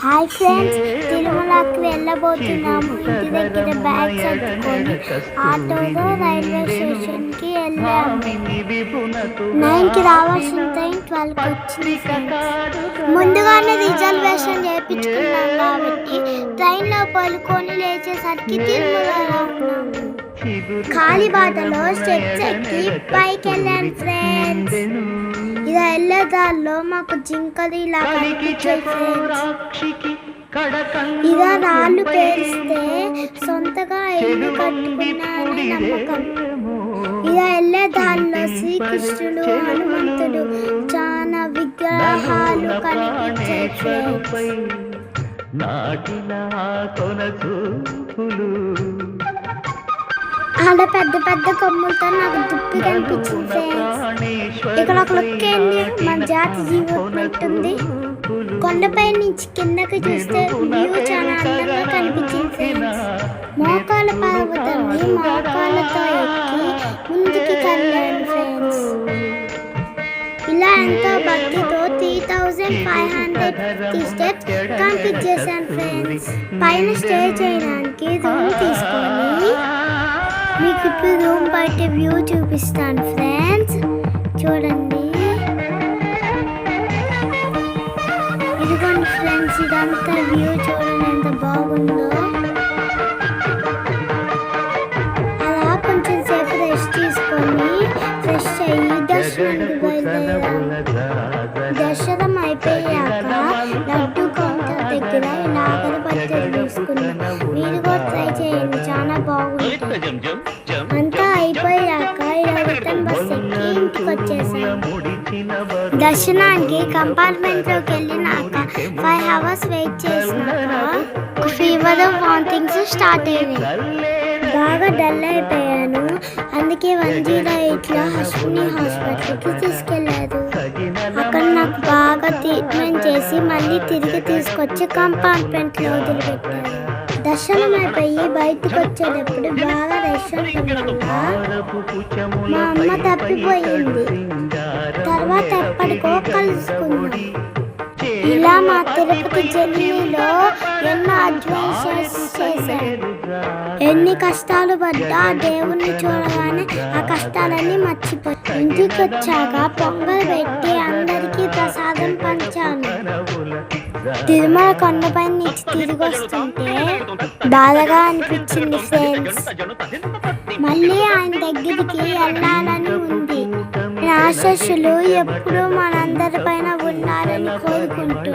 Hi friends, తిరుమలకి వెళ్ళబోతున్నాము. ఇంటి దగ్గర బ్యాగ్ సర్దుకొని ఆటోలో రైల్వే స్టేషన్కి వెళ్ళాము. 9కి రావాల్సిన ట్రైన్ 12కి వచ్చింది ఫ్రెండ్స్. ముందుగానే రిజర్వేషన్ చేయించుకున్నాం కాబట్టి ట్రైన్లో పడుకొని లేచేసరికి తిరుమలలో ఉన్నాము. కాలిబాటలో స్టెప్స్ ఎక్కి పైకి వెళ్ళాను ఫ్రెండ్స్. ఇలా వెళ్ళేదారిలో మాకు జింకలు ఇలా కనిపించాయి ఫ్రెండ్స్. ఇలా రాళ్ళు పేరిస్తే సొంతగా ఇల్లు కట్టుకున్నారని నమ్మకం. ఇలా వెళ్ళేదారిలో శ్రీకృష్ణుడు, హనుమంతుడు, చాలా విగ్రహాలు కనిపించాయి ఫ్రెండ్స్. ఆడ పెద్ద పెద్ద కొమ్ములతో నాకు దుప్పి కనిపించింది ఫ్రెండ్స్. ఇక్కడ ఒక లుక్ ఏంది, మన జాతి జీవోట్టుంది. కొండపై నుంచి కిందకి చూస్తే వ్యూ చాలా అందంగా కనిపించింది ఫ్రెండ్స్. మోకాల పర్వతాన్ని మోకాలతో ఎక్కి ముందుకి కదిలాను ఫ్రెండ్స్. ఇలా ఎంతో భక్తితో 3550 స్టెప్స్ కంప్లీట్ చేశాను ఫ్రెండ్స్. పైన స్టే చేయడానికి రూమ్ తీసుకొని మీకు ఇప్పుడు రూమ్ బయట వ్యూ చూపిస్తాను ఫ్రెండ్స్. చూడండి, ఇదిగోండి ఫ్రెండ్స్, ఇదంతా వ్యూ చూడండి ఎంత బాగుందో. అలా కొంచెం సేపు రెస్ట్ తీసుకొని ఫ్రెష్ అయ్యి దర్శనానికి బయలుదేరాము. దర్శనం అయిపోయాక లడ్డు కౌంటర్ దగ్గర ఇలా అగరబత్తులు తీసుకున్నాం. మీరు కూడా ట్రై చేయండి, చాలా బాగుంటుంది. అంతా అయిపోయాక ఇలా రిటర్న్ బస్ ఎక్కి ఇంటికి వచ్చేసాం. దర్శనానికి కంపార్ట్మెంట్లోకి వెళ్ళినాక 5 hours వెయిట్ చేసినాక ఫీవర్, వామిటింగ్స్ స్టార్ట్ అయినాయి. బాగా డల్ అయిపోయాను. అందుకే 108లో అశ్విని హాస్పిటల్కి తీసుకెళ్లారు. అక్కడ నాకు బాగా ట్రీట్మెంట్ చేసి మళ్ళీ తిరిగి తీసుకొచ్చి కంపార్ట్మెంట్లో వదిలిపెట్టారు. దర్శనం అయిపోయి బయటకు వచ్చేటప్పుడు బాగా రష్ ఉండడం మా అమ్మ తప్పిపోయింది. తర్వాత ఎప్పటికో కలుసుకున్నాం. ఇలా మా తిరుపతి జర్నీలో ఎన్నో అడ్వెంచర్స్ చేశాను. ఎన్ని కష్టాలు పడ్డా దేవుణ్ణి చూడగానే ఆ కష్టాలన్నీ మర్చిపోయి ఇంటికి వచ్చాక పొంగల్ పెట్టి అందరికీ ప్రసాదం పంచాను. తిరుమల కొండపై నుంచి తిరిగి వస్తుంటే బాధగా అనిపించింది ఫ్రెండ్స్. మళ్ళీ ఆయన దగ్గరికి వెళ్ళాలని ఉంది. ఆశీస్సులు ఎప్పుడూ మనందరి పైన ఉన్నారని కోరుకుంటూ